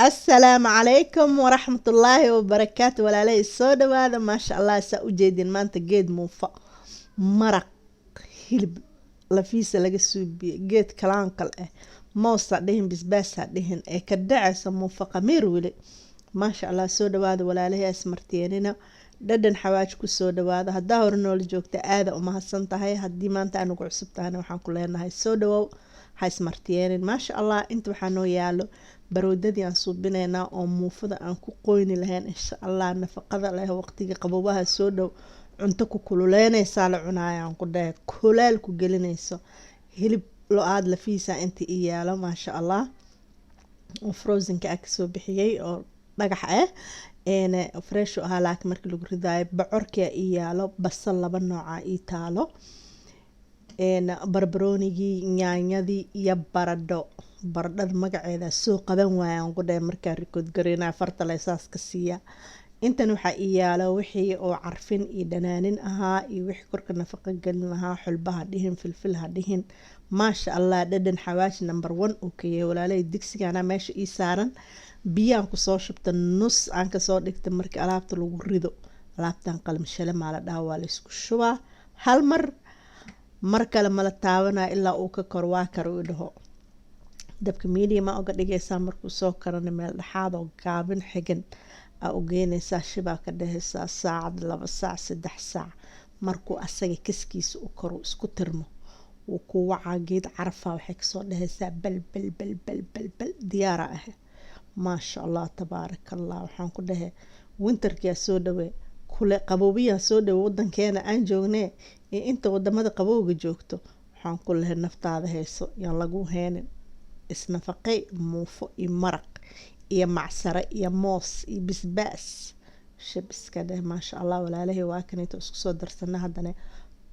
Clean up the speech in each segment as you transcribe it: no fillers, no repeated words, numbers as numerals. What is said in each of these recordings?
السلام عليكم ورحمة الله وبركاته ولا لي السودة هذا ما شاء الله سأجيدين ما انت جيد موفق مرق هلب لفيسة لقى سوبي جيد كلام كله موصى دهن بسباس دهن كدعس موفقة ميرولي ما شاء الله سودة هذا ولا لي اسمرتيننا ددن حواج كسودة هذا هداور نول جوكتا هذا وما هسنت هاي هدي ما انت انا قعصبتها انا وحان كلنا هاي سودة هاي سمرتينين ما شاء الله انت وحانو يالو baroodadii aan suubinaynaa oo muufada aan ku qoyni lahayn insha allah nafaqada leh waqtiga qabowaha soo dhow cunto ku kululeynaysaa la cunaayaan ku dhahay kulaal ku gelinayso hilib lo-aad lafiisa inta i yaalo maasha allah oo frozenka ah kasoo bixiyey oo dhagax ah fresh ahaa laakiin markii lagu ridaayo bocorka i yaalo basal laba nooca i taalo barbaroonigii nyaanyadii iyo baradhada magaceeda soo qaban waayaan ku dhahay markaa rikood gareynaa farta laysaas ka siiya intan waxaa ii yaalo wixii oo carfin iyo dhanaanin ahaa iyo wixii korka nafaqo gelin lahaa xulbaha dhihin filfilha dhihin maasha allah dhadhan xawaash number 1 oo kaya walaalay digsigana meesha ii saaran biyaan kusoo shubta nus aan kasoo dhigta markii alaabta lagu rido alaabtan qalin shale maa la dhaha waa la isku shubaa hal mar kale mala taabanaa ilaa uu ka kor waa kar uu dhaho dabka medium uga dhigaysaa markuu soo karana meel dhexaad oo gaabin xigan aa u geynaysaa shibaa ka dhehaysaa saacad 2 saac 3 saac markuu asaga kaskiisa u koro isku tirmo wuu ku wacaa geed carafa waxay kasoo dhehaysaa bal diyaara ah maasha allah tabaarakallah waxaan ku dhahay winterkiyaa soo dhawey kule qaboobiyaa soo dhawey wadankeena aan joognee ee inta wadamada qabowga joogto waxaan ku lehay naftaada hayso yaan lagu heenin isnafaqay muufo iyo maraq iyo macsare iyo moos iyo bisbaas shabiska dheh maasha allah walaalahay waa kanayto isku soo darsana haddana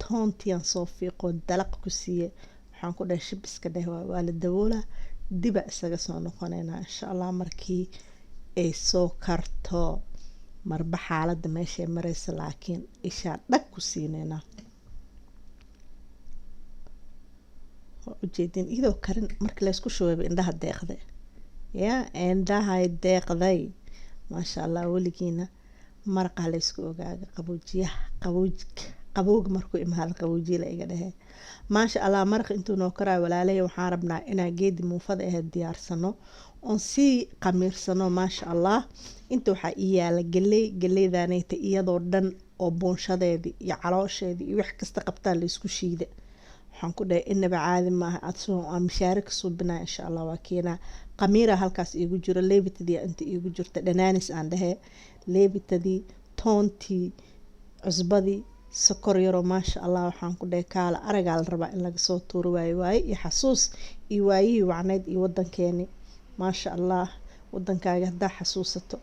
toontiyan soo fiiqoo dalaq ku siiye waxaan ku dhahay shabiska dheh waa la daboolaa diba isaga soo noqonaynaa insha allah markii ay soo karto marba xaaladda meeshay maraysa laakiin ishaa dhag ku siinaynaa ujeedin idoo karin markii laysku shubayba indhaha deeqday yaa indhahay deeqday maasha allah weligiina maraqaa laysku ogaaga qaboojiyaha qabowga markuu imaado qaboojiya la iga dhehee maasha allah maraq intuu noo karaayo walaalahey waxaan rabnaa inaan geedi muufada ahayd diyaarsano oon sii qamiirsano maasha allah inta waxaa ii yaala galeydaanayta iyadoo dhan oo buunshadeedii iyo caloosheedii iyo wax kasta qabtaa laysku shiida waxaan ku dhahay inaba caadi maaha adsoo aan mishaare ka suubinaa insha allah waa keenaa qamiira halkaas iigu jiro leebitadii inta iigu jirta dhanaanis aan dhahee leebitadii toontii cusbadii sokor yaroo maasha allah waxaan ku dhahay kaala aragaa la rabaa in laga soo tuuro waaye iyo xasuus iyo waayihii wacneyd iyo wadankeeni maasha allah wadankaaga haddaa xasuusato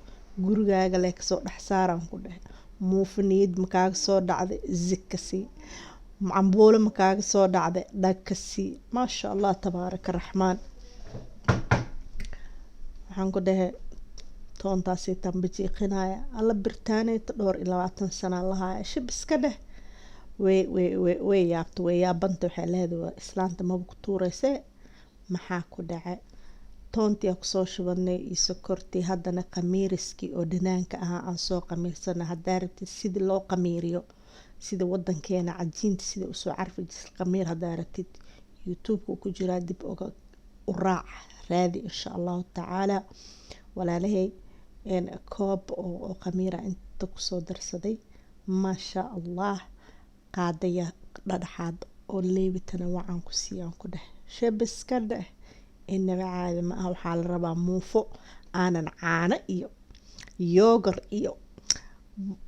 gurigaaga lee kasoo dhex saaraan ku dhahay muufiniyad makaaga soo dhacday zikasii cambuulo makaaga soo dhacday dhagkasii maasha allah tabaaraka raxmaan waxaan ku dhahay toontaasii tambajiiqinaya alla birtaaneyta 20 sana lahaaya shib iska dheh way yaabta way yaabanta waxay leedahay islaanta maba ku tuuraysee maxaa ku dhacay toontii aan kusoo shubanay iyo sokortii haddana qamiiriskii oo dhanaanka ahaa aan soo qamiirsana haddaa rabtid sidii loo qamiiriyo sida wadankeena cajiinta sida usoo carfi jirta qamiir haddaa rabtid youtube-ka ku jiraa dib uga u raac raadi insha allahu tacaala walaalahay koob oo qamiira inta kusoo darsaday maasha allah qaadaya dhadhaxaad oo leebitana wacan ku siiyaan ku dheh shabiska dheh inaba caadi ma aha waxaa la rabaa muufo aanan caano iyo yogurt iyo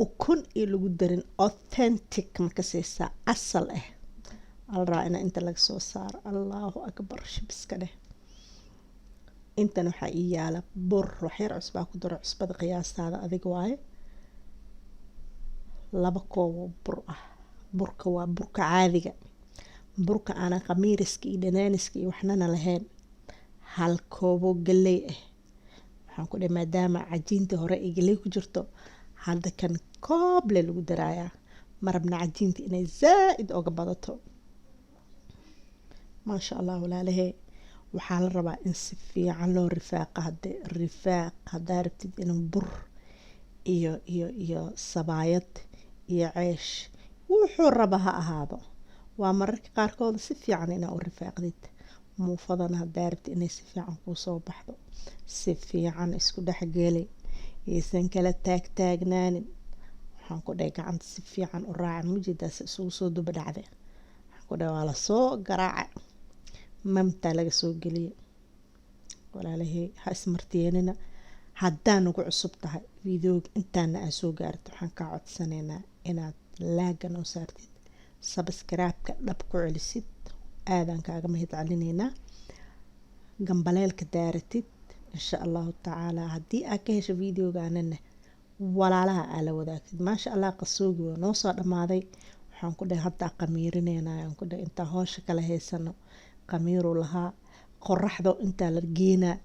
ukun iyo lagu darin authentic makasaysaa asal ah ala rabaa ina inta laga soo saaro allahu akbar shabiska dheh intan waxaa ii yaala bur waxyar cusbaa ku daro cusbada qiyaastaada adiga waaye 2 koob oo bur ah burka waa burka caadiga burka aanan qamiiriska iyo dhanaaniska iyo waxnana lahayn 1 koob oo galey ah waxaan ku dhahay maadaama cajiinta hore ay galey ku jirto hadda kan koob le lagu darayaa marabna cajiinta inay zaaid oga badato maasha allah walaalahay waxaa la rabaa in si fiican loo rifaaqa rifaaq haddaa rabtid inuu bur iyo sabaayad iyo ceesh wuxuu raba ha ahaado waa mararka qaarkood si fiican inaa u rifaaqdid muufadana haddaa rabtid inay si fiican kuu soo baxdo si fiican isku dhexgeli aysan kala taagnaanin waxaan ku dhahay gacanta si fiican u raaca mujidaas isugu soo duba dhacday waxaan ku dhahay waa lasoo garaaca mamtaa laga soo geliyay walaalahey ha ismartiyeenina haddaa nagu cusub tahay videoga intaana aa soo gaarto waxaan kaa codsanaynaa inaad laaga noo saartid sabskaraabka dhab ku celisid aadaan kaaga mahad celinaynaa gambaleelka daaratid insha allahu tacaala haddii aad ka hesho videogaanana walaalaha aa la wadaagtid maasha allah qasoogi waa noo soo dhammaaday waxaan ku dhahay haddaa qamiirinayna aan ku dhahay intaa hoosha kala haysano qamiiru lahaa qoraxda intaa la geenaa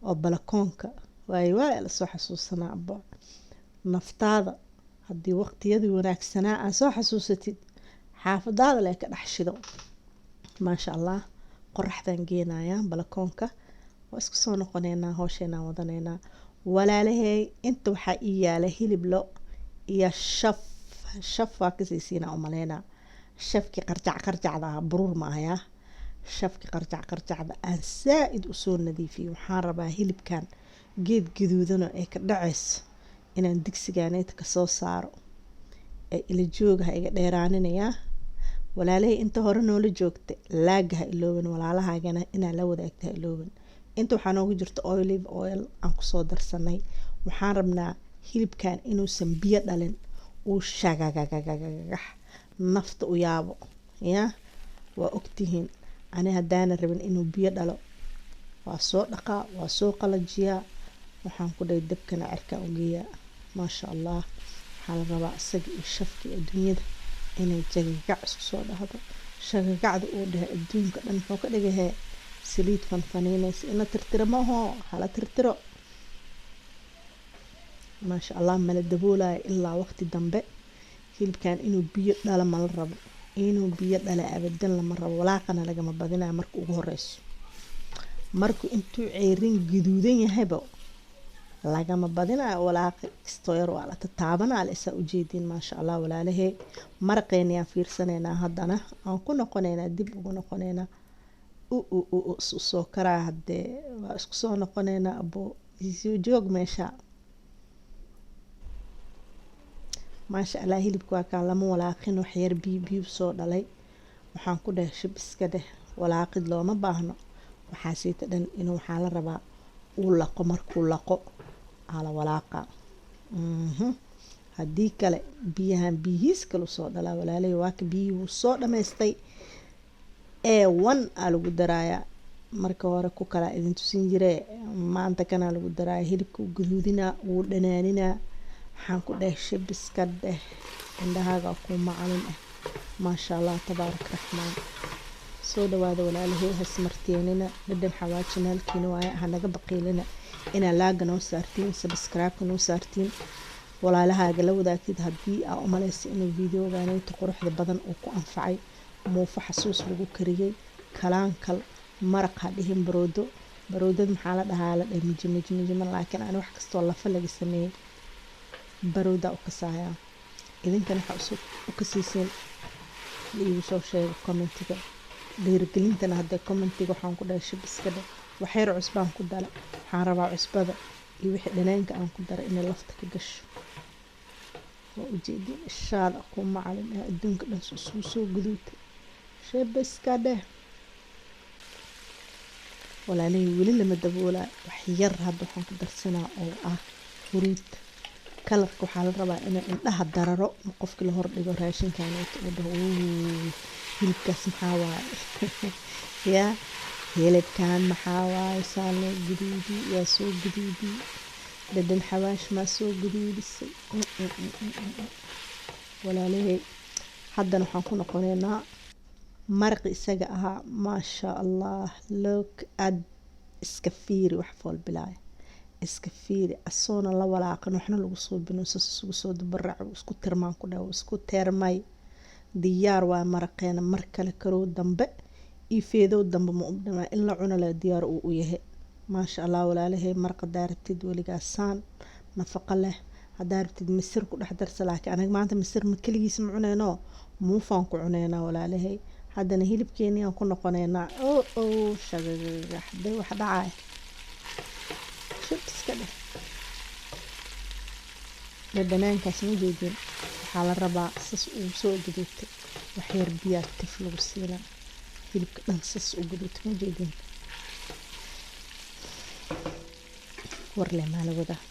oo balakoonka waa la soo xasuusanaa abo naftaada haddii waqtiyadii wanaagsanaa aa soo xasuusatid xaafadaada lee ka dhex shido maasha allah qoraxdan geenayaa balakoonka waa isku soo noqonaynaa hoosheenaan wadanaynaa walaalahey inta waxaa ii yaala hilib lo iyo shaf waa kasaysiinaa umaleynaa shafkii qarjacda ah buruur ma ahayaa shafkii qarjacda aan saa-id usoo nadiifiyey waxaan rabaa hilibkan geed gaduudano ee ka dhacayso inaan digsigaaneyd kasoo saaro ee ila joogaha iga dheeraaninayaa walaalahey inta hore noola joogta laaga ha ilooban walaalahaagana inaa la wadaagta ha ilooban inta waxaa noogu jirta olive oil aan kusoo darsanay waxaan rabnaa hilibkan inuusan biyo dhalin uu shagagagagax nafta u yaabo ya waa ogtihiin ani haddaana rabin inuu biyo dhalo waa soo dhaqaa waa soo qalajiyaa waxaan ku dhahay dabkana cirkaa u geeyaa maasha allah waxaa la rabaa isaga iyo shafkii adduunyada inay jagagac isku soo dhahdo shagagacda uu dhahay adduunka dhan muxuu ka dhigahee saliid fanfaniinaysa ina tirtiro maho hala tirtiro maasha allah mala daboolaya ilaa waqti dambe hilibkan inuu biyo dhala mala rabo inuu biyo dhala abadan lama rabo walaaqana lagama badinaya marka ugu horeyso markuu intuu ceyrin gaduudan yahayba lagama badinayo walaaqa kastoo yar waa la tataabanaa la isaa ujeediin maasha allah walaalahey maraqeynayaan fiirsanaynaa haddana aan ku noqonaynaa dib ugu noqonaynaa soo karaa hadee waa isku soo noqonaynaa abo joog meesha maasha allah hilibka waa kaan lama walaaqin waxyar biyo soo dhalay waxaan ku dhahay shib iska dheh walaaqid looma baahno waxaasiita dhan inuu waxaa la rabaa uu laqo markuu laqo ala walaaqa haddii kale biyahan biyihiis kalu soo dhalaa walaalay waaka biyihii wuu soo dhamaystay A1 aa lagu daraayaa marka hore ku kala idin tusin jiree maanta kanaa lagu daraaya hilibka u gaduudinaa wuu dhanaaninaa waxaan ku dhahay shabiska dheh indhahaaga ku macalin ah maasha allah tabaarak raxmaan soo dhawaada walaalahey hasmarteenina dhadhan xawaajina halkiina waaye hanaga baqiilina inaa laaga noo saartiin sabskraibka noo saartiin walaalahaaga la wadaagtid haddii aa u malaysa inuu videogaanaynta quruxda badan uu ku anfacay muufo xasuus lagu kariyey kalaankal maraq ha dhihin baroodad maxaa la dhahaa la dhahay mijimijima laakiin ani wax kastoo lafa laga sameeyey baroodaa u kasaaya idinkan waxaa u kasiiseen iigu soo sheega commentiga dhiirigelintana haddee commentiga waxaan ku dhahay shib iska dheh waxyar cusbaan ku dala waxaan rabaa cusbada iyo wixii dhanaanka aan ku dara inay lafta ka gasho waa ujeedin ishaada ku macalin ee adduunka dhan isugu soo guduutay shib iska dheh walaalahey weli lama daboolaa waxyar hadda waxaan ku darsanaa oo ah huruud kalarka waxaa la rabaa inuu indhaha dararo qofkii la hordhigo raashinkaneeto uu dhaho hilibkaas maxaa waaye yaa hilibkan maxaa waaye saa loo guduudi yaa soo guduudi dhadhan xawaash maa soo guduudisay walaalahey haddana waxaan ku noqonaynaa maraqi isaga ahaa maasha allah look ad iska fiiri wax fool bilaaya iska fiiri asoona la walaaqan waxna lagu soo binuusas isugu soo dubarac isku tirmaan ku dhaw isku teermay diyaar waa maraqeena mar kale karow dambe iifeedow dambe ma u dhamaa in la cuno la diyaar uu u yahay maasha allah walaalahay maraq hadaa rabtid weligaa saan nafaqo leh hadaa rabtid misir ku dhex darsa laakiin anaga maanta misir ma keligiis ma cuneyno muufaan ku cuneynaa walaalahay haddana hilibkeeni aan ku noqoneynaa shagagaxday wax dhacay shub iska dheh dhadhanaankaas ma jeedin waxaa la rabaa sas uu soo gaduutay wax yar biyaa tif lagu siilaa hilibka dhan sas u gaduutay ma jeedin warle maa la wadaa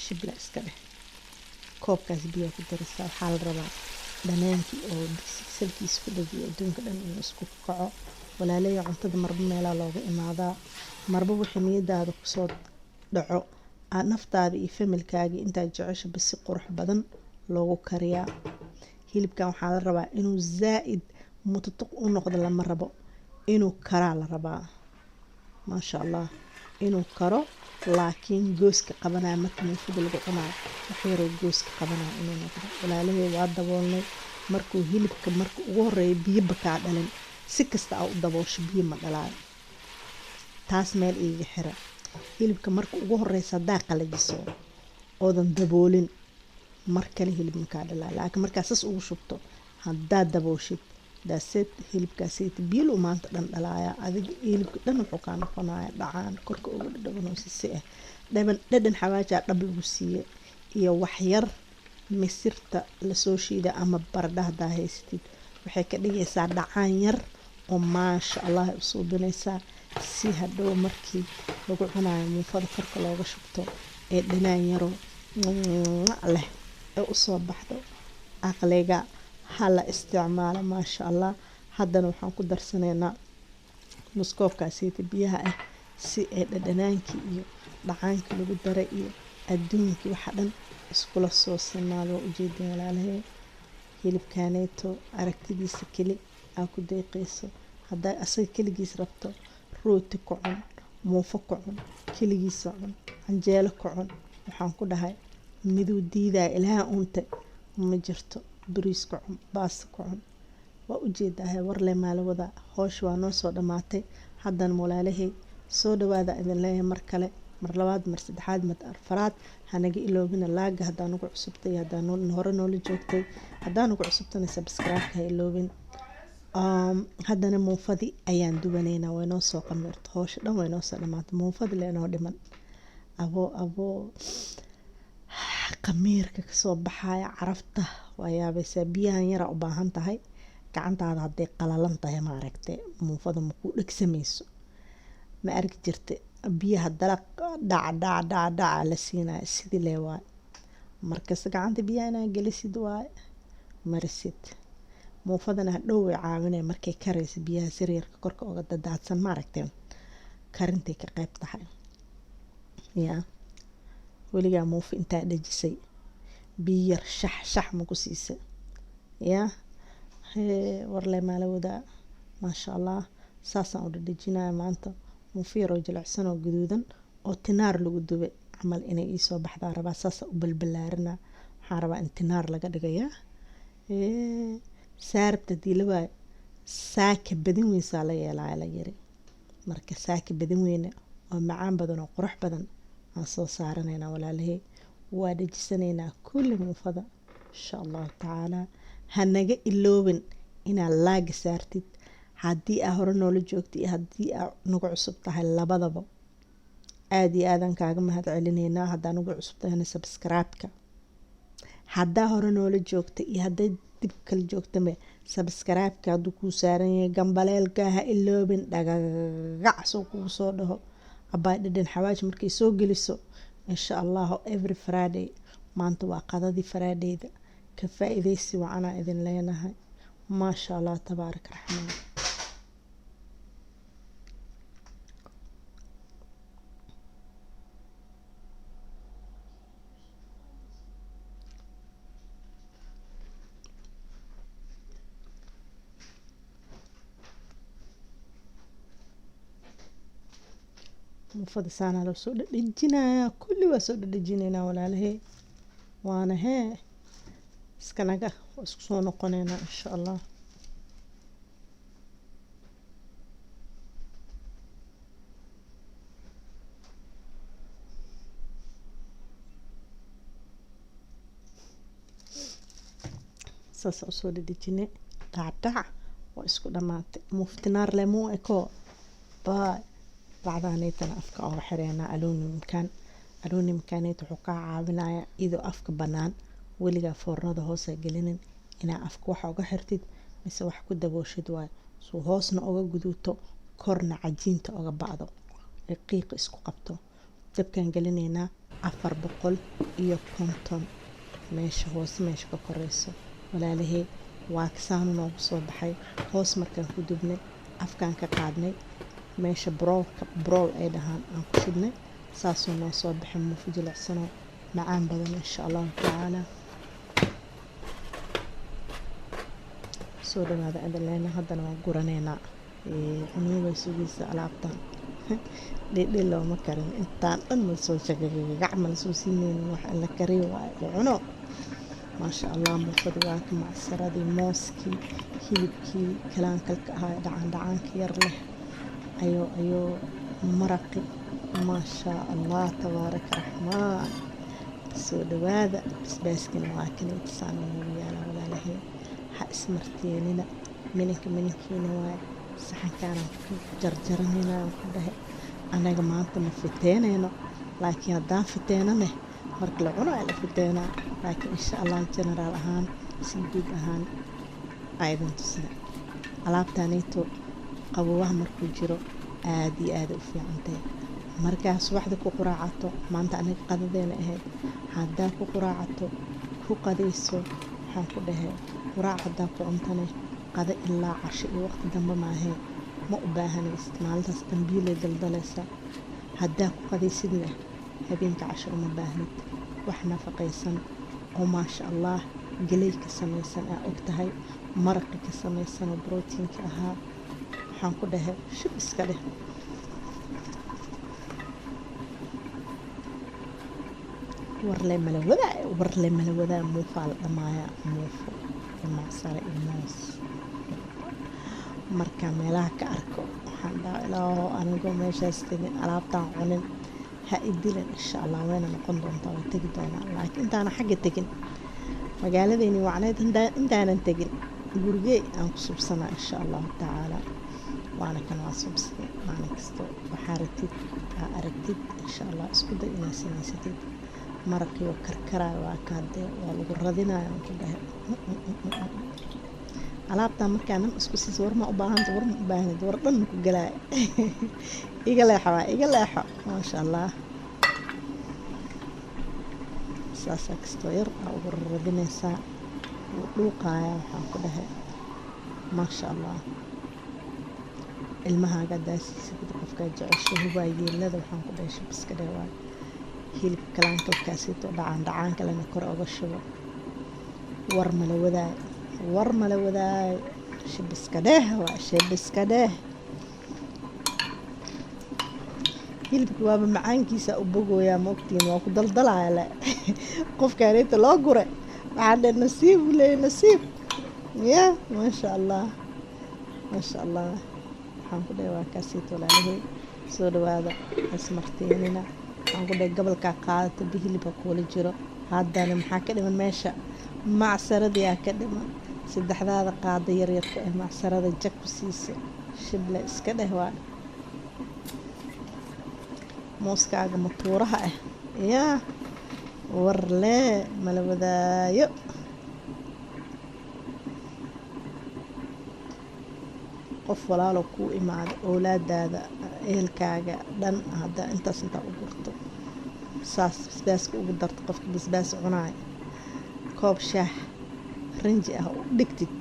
shibla iska dheh koobkaas biyaa ku daraysaa waxaa la rabaa dhanaankii oo digsiga salkiisa ku dhagiyo adduunka dhan inuu isku kaco walaalaya cuntada marba meelaa looga imaadaa marba wixii niyadaada kusoo dhaco naftaada iyo familkaaga intaad jecesho basi qurux badan loogu kariyaa hilibkan waxaa la rabaa inuu zaa'id mutatuq u noqdo lama rabo inuu karaa la rabaa maasha allah inuu karo laakiin gooska qabanaya marka muufada lagu cunayo wax yaroo gooska qabanaya inuu noqdo walaalahey waa daboolnay markuu hilibka marka ugu horeeya biyoba kaa dhalin si kasta aa u daboosho biyo ma dhalaayo taas meel iiga xira hilibka marka ugu horeysa haddaa qalajiso oodan daboolin mar kale hilib makaa dhalaa laakiin markaa sas ugu shubto haddaa dabooshid daaseed hilibkaaseyta biil uu maanta dhan dhalaaya adiga hilibka dhan wuxuu kaa noqonaya dhacaan korka uga dhadhabanoosi ah dhadhan xawaajaa dhab lagu siiye iyo waxyar misirta lasoo shiida ama baradha haddaa haysatid waxay ka dhigaysaa dhacaan yar oo maasha allah u suubinaysaa si hadhow markii lagu cunayo muufada korka looga shubto ee dhanaan yaro leh ee usoo baxdo aqliga hala isticmaalo maasha allah haddana waxaan ku darsanaynaa muskoobkaasiyta biyaha ah si ay dhadhanaankii iyo dhacaankii lagu daray iyo adduunkii waxa dhan iskula soo sinaado waa ujeedin walaalahay hilibkaaneeto aragtidiisa keli aa ku deeqayso haddaa asaga keligiis rabto rooti ku cun muufo ku cun keligiisa cun canjeelo ku cun waxaan ku dhahay miduu diidaya ilaaha uunta ma jirto bariis ku cun baasta ku cun waa ujeedahay warle maala wada hoosh waa noo soo dhammaatay haddana walaalahay soo dhawaada idin leeyahay mar kale mar labaad mar saddexaad mar afaraad hanaga iloobina laaga haddaa nagu cusubtay haddaa hore noola joogtay haddaa nagu cusubtana subscribe-ka ha iloobin haddana muufadii ayaan dubanaynaa way noo soo qamirto hoosha dhan way noo soo dhamaatay muufadii leenoo dhiman aboo qamiirka kasoo baxaya carafta waa yaabaysaa biyahan yaraa u baahan tahay gacantaada hadday qalalan tahay ma aragte muufada makuu dhegsamayso ma arki jirta biyaha dalaq dhaca la siinaya sidii lee waay markasta gacanta biyaha inaa gelisid waay marisid muufadana hadhow way caawinaya markay karaysa biyaha sariirka korka oga dadaadsan ma aragteen karintay ka qayb tahay yaa weligaa muufa intaa dhajisay biyo yar shax ma ku siisa yaa warle maala wadaa maasha allah saasaan u dhadhajinaya maanta muufa yaroo jilicsan oo gaduudan oo tinaar lagu dubay camal inay iisoo baxdaa rabaa saasa u balbalaarina waxaan rabaa in tinaar laga dhigayaa saarabta diilawaa saaka badin weynsaa la yeelaya la yiri marka saaka badin weyne oo macaan badan oo qurux badan aan soo saaranaynaa walaalahay waa dhajisanaynaa kulli muufada insha allahu tacaala hanaga iloobin inaad laaga saartid haddii aa hore noola joogta iyo haddii aa nagu cusub tahay labadaba aada iyo aadan kaaga mahad celineynaa haddaa nagu cusub tahayna subscribe-ka haddaa hore noola joogta iyo hadday dib kala joogtame subscribe-ka hadduu kuu saaran yahay gambaleelka ha iloobin dhagagac soo kugu soo dhaho abaay dhadhan xawaaji markay soo geliso insha allahu every friday maanta waa qadadii faraadheyda ka faa-ideysi wacanaa idin leenahay maasha allah tabaarak raxmaan muufada saanaa loo soo dhadhajinayaa kulli waa soo dhadhajinaynaa walaalahay waana iskanaga waa isku soo noqonaynaa insha allah saas usoo dhadhijinay dhacdhac waa isku dhamaatay muftinaar lemuu eko baay bacdaanaytana afka ooga xireynaa aluminumkanayta wuxuu kaa caawinaya idoo afka banaan weligaa foornada hoosa gelinin inaa afka waxa uga xirtid mise wax ku dabooshid waayo suu hoosna uga guduuto korna cajiinta uga bacdo ee qiiq isku qabto dabkaan gelinaynaa 450 meesha hoose meesha ka koreyso walaalahey waa kasaanu noogu soo baxay hoos markaan ku dubnay afkaan ka qaadnay meesha brool ay dhahaan aan ku shubnay saasuu noo soo baxay muufo jilicsano macaan badan insha allahu tacaala soo dhawaada adaleena haddana waan guranaynaa cunuga sugiisa alaabtan dhidhil looma karin intaan dhan ma soo shagagac ma lasoo siinaynin wax la kariyo waaye la cuno maasha allah muufadi waa ka macsaradii mooskii hilibkii kalaankalka ahaa dhacaanka yar leh ayuu maraqi maasha allah tabaaraka raxmaan soo dhawaada basbaaskina waa kanayta saana noogu yaala walaalahey ha ismarteenina minankiina waaye saxankaanaan ku jarjaranayna aan ku dhahay anaga maanta ma fiteenayno laakiin haddaan fiteenane marka la cuno la fiteenaa laakiin insha allah generaal ahaan si guud ahaan aydan tusina alaabtaanayto qabowaha markuu jiro aad iyo aad u fiicantahay markaa subaxda ku quraacato maanta anaga qadadeena ahayd haddaa ku quraacato ku qadayso waxaan ku dhahay quraac haddaa ku cuntane qada ilaa casho iyo waqti dambe maahee ma u baahanaysid maalintaas dambiilay daldalaysaa haddaa ku qadaysidna habeenka casho uma baahnid wax nafaqaysan oo maasha allah galey ka samaysan aa og tahay maraqi ka samaysan oo brotiinka ahaa waxaan ku dhahay shib iska dheh warle mala wadaa muufaa la dhamaayaa muufo iyo macsare iyo moos markaa meelaha ka arko waxaan dhaha ilaaho anigoo meeshaas tegin alaabtaan cunin ha idilan insha allah wayna noqon doontaa waa tegi doonaa laakiin intaana xagga tegin magaaladayni wacneyd intaanan tegin gurigey aan ku subsanaa insha allahu tacaala waana kan waa subsaday maalin kasto waxaa aragtid insha allah isku day inaad samaysatid maraqii oo karkaraayo waa kaadee waa lagu radinayo aan ku dhahay alaabtaan markaa nam isku siis war ma u baahanta war ma u baahnid war dhan ku galaayo iga leexo maasha allah saasaa kastoo yar aa ugu radinaysaa wuu dhuuqaaya waxaan ku dhahay maasha allah ilmahaaga daasiisid qofkaa jecesho hubaa yeelada waxaan ku dhahay shabiska dheewaayo hilibka kalaankalkaasiito dhacaan kalena kor oga shubo war mala wadaayo shabiska dheh hilibka waaba macaankiisa u bogooyaa ma ogtiin waa ku daldalaya le qofkaanita loo gure waxaan dhe nasiib u leeyay nasiib ya maasha allah waxaan ku dhahay waa kaasiito walaalahey soo dhawaada ismarteenina waxaan ku dhahay gobolkaa qaadata bihilibka kuula jiro haddana maxaa ka dhiman meesha macsaradii aa ka dhiman saddexdaada qaada yaryarka ee macsarada jag ku siisa shible iska dheh waa mooskaaga matuuraha ah yaa warlee mala wadaayo qof walaalo kuu imaado oolaadaada ehelkaaga dhan haddaa intaas intaa u gurto saas basbaaska ugu darto qofka basbaas cunaay koob shaah rinji ah u dhigtid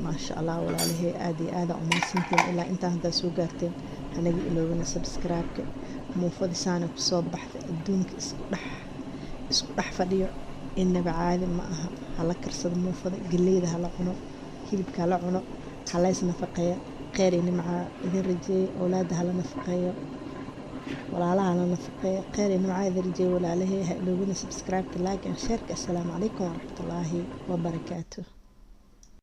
maasha allah walaalahey aad iyo aada umahadsantiin ilaa intaa haddaa soo gaarteen hanaga iloobina subscribe-ka muufadii saana kusoo baxday adduunka isku dhex fadhiyo inaba caadi ma aha hala karsado muufada galeyda hala cuno hilibka hala cuno hala isnafaqeeyo kheyr iyo nimca idin rajeeyo awlaada hala nafaqeeyo walaalaha hala nafaqeeyo kheyr iyo nimca idin rajeeyo walaalahey ha iloobina subscribe-ka like and share-ka assalaamu calaykum waraxmatullaahi wabarakaatuh